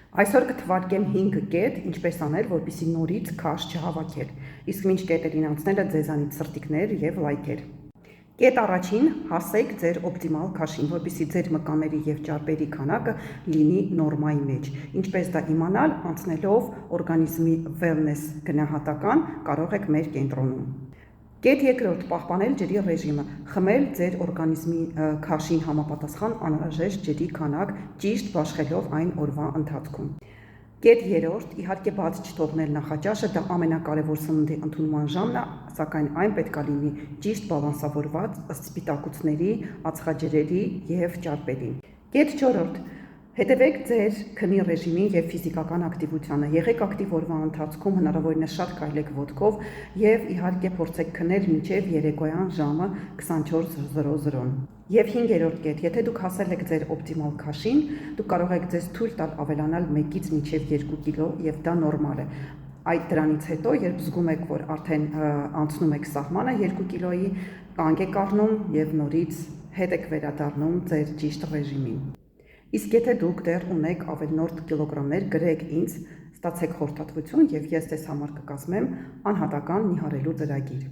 Այսօր կթվարկեմ 5 կետ, ինչպես անել, որպեսզի նորից քաշ չհավաքել, իսկ մինչ կետերին անցնելը ձեզանից սրտիկներ և լայքեր։ Կետ առաջին, հասեք ձեր օպտիմալ քաշին, որպեսզի ձեր մկանների և ճարպերի քանակը լինի նորմայի մեջ։ Ինչպես դա իմանալ, անցնելով օրգանիզմի wellness գնահատական, կարող եք մեր կենտրոնում։ Կետ երկրորդ, պահպանել ջրի ռեժիմը, խմել ձեր օրգանիզմի քաշին համապատասխան անհրաժեշտ ջրի քանակ, ճիշտ բաշխելով այն օրվա ընթացքում։ Կետ երրորդ, իհարկե բաց չթողնել նախաճաշը, դա ամենակարևոր սննդի ընդունման ժամն է, սակայն այն պետք է լինի ճիշտ բալանսավորված ըստ սպիտակուցների, ածխաջրերի և ճարպերի։ Կետ չորրորդ, հետևեք ձեր քնի ռեժիմին և ֆիզիկական ակտիվությանը, եղեք ակտիվ օրվա ընթացքում, հնարավորինս շատ քայլեք ոտքով և իհարկե փորձեք քնել մինչև երեկոյան ժամը 24:00-ն։ Եվ 5-րդ կետ, եթե դուք հասել եք ձեր օպտիմալ քաշին, դուք կարող եք ձեզ թույլ տալ ավելանալ 1-ից մինչև 2 կիլո և դա նորմալ է։ Դրանից հետո, երբ զգում եք, որ արդեն անցնում եք սահմանը 2 կիլոյի, կանգ եք առնում և նորից հետ եք վերադառնում ձեր ճիշտ ռեժիմին։ Իսկ եթե դուք դեռ ունեք ավելնորդ կիլոգրամներ, գրեք ինձ, ստացեք խորհրդատվություն և ես ձեզ համար կկազմեմ անհատական նիհարելու ծրագիր։